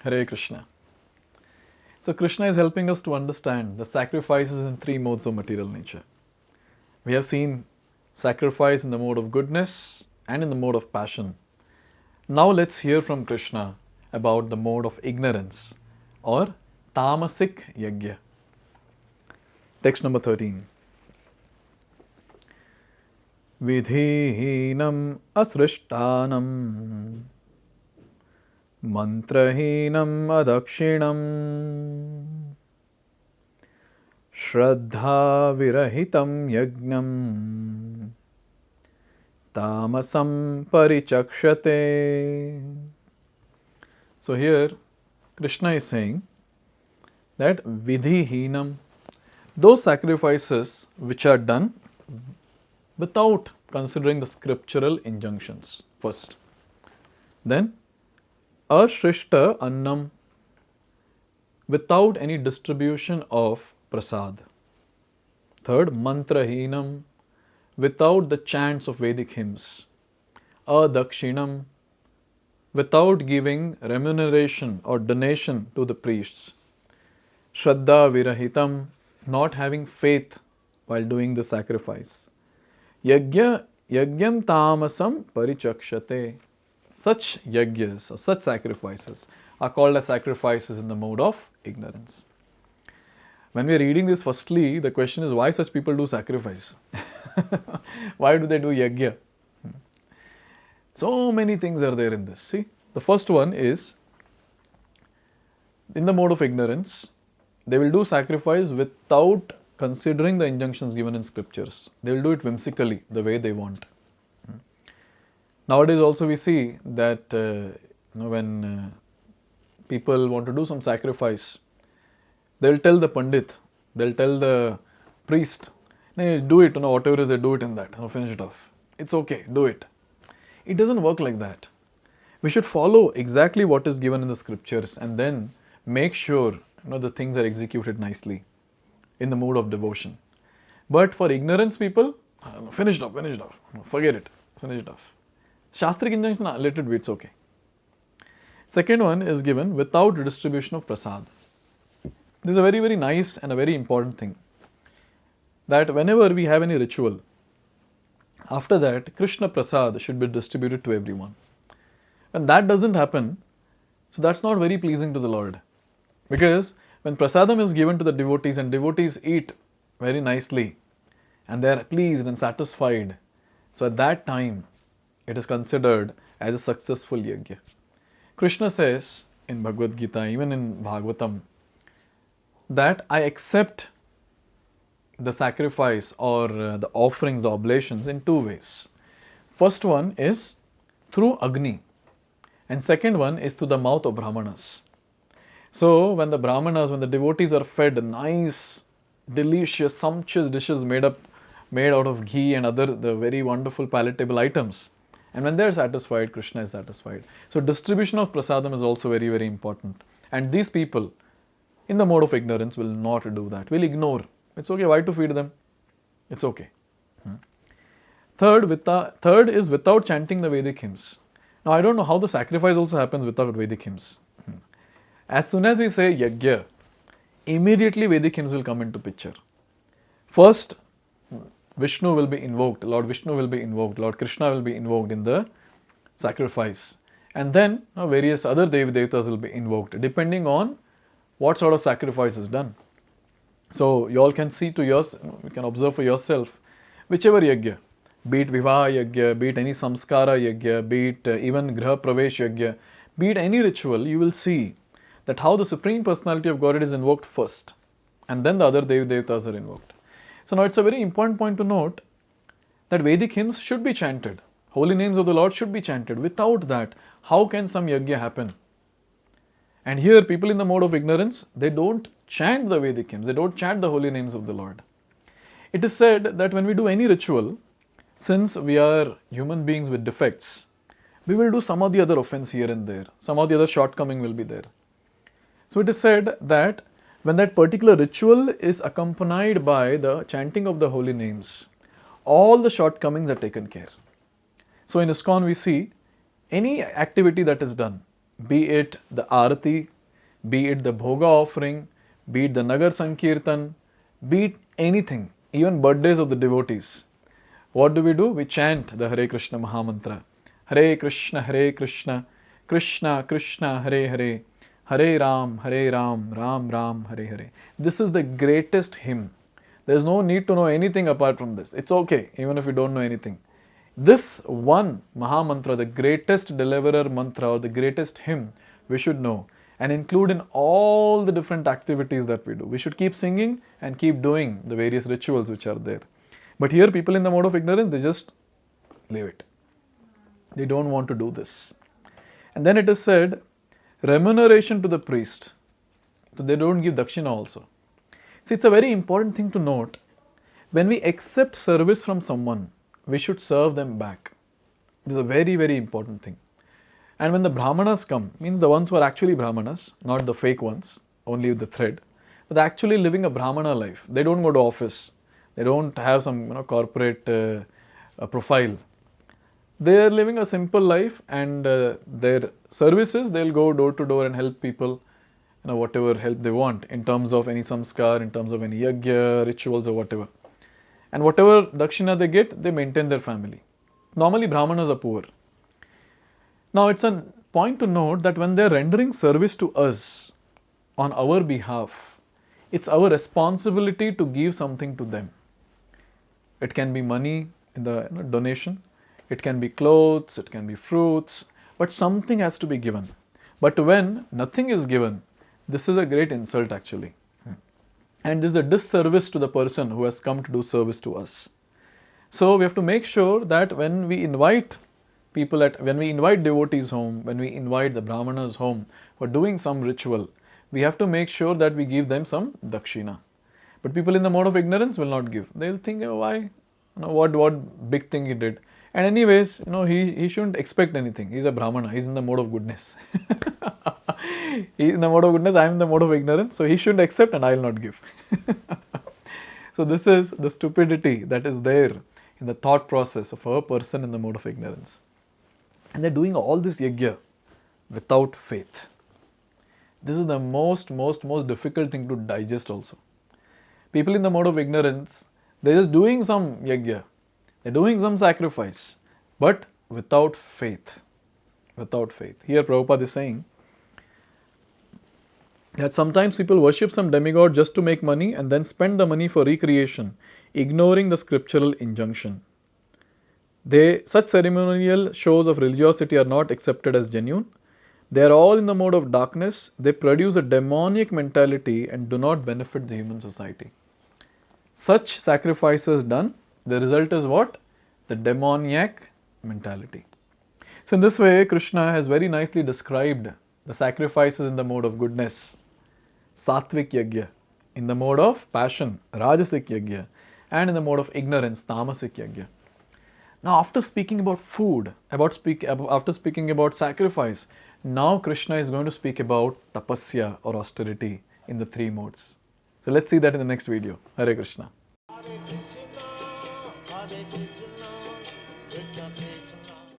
Hare Krishna. So Krishna is helping us to understand the sacrifices in three modes of material nature. We have seen sacrifice in the mode of goodness and in the mode of passion. Now let's hear from Krishna about the mode of ignorance or tamasic yajna. Text number 13. Vidhihinam asrishtanam mantrahinam adakshinam shraddha virahitam yajnam tamasam parichakshate. So here Krishna is saying that vidhihinam, those sacrifices which are done without considering the scriptural injunctions first. Then ashrishta annam, without any distribution of prasad. Third, mantrahinam, without the chants of Vedic hymns. Adakshinam, without giving remuneration or donation to the priests. Shraddha virahitam, not having faith while doing the sacrifice. Yajnam tamasam parichakshate. Such yajnas or such sacrifices are called as sacrifices in the mode of ignorance. When we are reading this, firstly, the question is why such people do sacrifice? Why do they do yajna? So many things are there in this. See, the first one is in the mode of ignorance, they will do sacrifice without considering the injunctions given in scriptures. They will do it whimsically, the way they want. Nowadays also we see that when people want to do some sacrifice, they will tell the pandit, they will tell the priest, "No, do it, whatever it is, they do it in that, finish it off. It's okay, do it." It doesn't work like that. We should follow exactly what is given in the scriptures and then make sure the things are executed nicely in the mood of devotion. But for ignorance people, finish it off, forget it, finish it off. Shastric injunction, let it be, it's okay. Second one is given without distribution of prasad. This is a very, very nice and a very important thing. That whenever we have any ritual, after that, Krishna prasad should be distributed to everyone. When that doesn't happen, so that's not very pleasing to the Lord. Because when prasadam is given to the devotees and devotees eat very nicely and they are pleased and satisfied, so at that time it is considered as a successful yajna. Krishna says in Bhagavad-gita, even in Bhagavatam, that I accept the sacrifice or the offerings, the oblations in two ways. First one is through Agni and second one is through the mouth of Brahmanas. So when the Brahmanas, when the devotees are fed nice, delicious, sumptuous dishes made out of ghee and other the very wonderful palatable items, and when they are satisfied, Krishna is satisfied. So distribution of prasadam is also very, very important. And these people in the mode of ignorance will not do that, will ignore. It's okay, why to feed them? It's okay. Third is without chanting the Vedic hymns. Now I don't know how the sacrifice also happens without Vedic hymns. As soon as we say yajna, immediately Vedic hymns will come into picture. First, Vishnu will be invoked, Lord Vishnu will be invoked, Lord Krishna will be invoked in the sacrifice. And then various other Devatas will be invoked depending on what sort of sacrifice is done. So you all can see you can observe for yourself, whichever yajna, be it Vivaha yajna, be it any samskara yajna, be it even Griha Pravesh yajna, be it any ritual, you will see that how the Supreme Personality of Godhead is invoked first and then the other Devatas are invoked. So now it's a very important point to note that Vedic hymns should be chanted. Holy names of the Lord should be chanted. Without that, how can some yajna happen? And here people in the mode of ignorance, they don't chant the Vedic hymns, they don't chant the holy names of the Lord. It is said that when we do any ritual, since we are human beings with defects, we will do some of the other offense here and there, some of the other shortcoming will be there. So it is said that when that particular ritual is accompanied by the chanting of the holy names, all the shortcomings are taken care. So in ISKCON we see any activity that is done, be it the Arati, be it the Bhoga offering, be it the Nagar Sankirtan, be it anything, even birthdays of the devotees. What do? We chant the Hare Krishna Mahamantra. Hare Krishna, Krishna Krishna, Hare Hare, Hare Ram, Ram Ram, Hare Hare. This is the greatest hymn. There is no need to know anything apart from this. It's okay, even if you don't know anything. This one Mahamantra, the greatest deliverer mantra or the greatest hymn, we should know and include in all the different activities that we do. We should keep singing and keep doing the various rituals which are there. But here people in the mode of ignorance, they just leave it. They don't want to do this. And then it is said, remuneration to the priest. So they don't give dakshina also. See, it's a very important thing to note. When we accept service from someone, we should serve them back. This is a very, very important thing. And when the brahmanas come, means the ones who are actually brahmanas, not the fake ones, only with the thread, but they're actually living a brahmana life. They don't go to office. They don't have some corporate profile. They are living a simple life, and their services, they'll go door to door and help people, whatever help they want in terms of any samskar, in terms of any yajna, rituals or whatever. And whatever dakshina they get, they maintain their family. Normally brahmanas are poor. Now it's a point to note that when they are rendering service to us on our behalf, it's our responsibility to give something to them. It can be money in the donation, it can be clothes, it can be fruits, but something has to be given. But when nothing is given, this is a great insult actually. And this is a disservice to the person who has come to do service to us. So we have to make sure that when we invite people, when we invite devotees home, when we invite the brahmanas home for doing some ritual, we have to make sure that we give them some dakshina. But people in the mode of ignorance will not give. They'll think, why? What big thing he did. And anyways, he shouldn't expect anything. He's a brahmana. He's in the mode of goodness. He's in the mode of goodness. I'm in the mode of ignorance. So he shouldn't accept and I'll not give. So this is the stupidity that is there in the thought process of a person in the mode of ignorance. And they're doing all this yajna without faith. This is the most difficult thing to digest also. People in the mode of ignorance, they're just doing some yajna. They're doing some sacrifice, but without faith. Without faith. Here Prabhupada is saying that sometimes people worship some demigod just to make money and then spend the money for recreation, ignoring the scriptural injunction. Such ceremonial shows of religiosity are not accepted as genuine. They are all in the mode of darkness. They produce a demoniac mentality and do not benefit the human society. Such sacrifices done, the result is what? The demoniac mentality. So in this way, Krishna has very nicely described the sacrifices in the mode of goodness, sattvic yajna, in the mode of passion, rajasic yajna, and in the mode of ignorance, tamasic yajna. Now after speaking about food, after speaking about sacrifice, now Krishna is going to speak about tapasya or austerity in the three modes. So let's see that in the next video. Hare Krishna.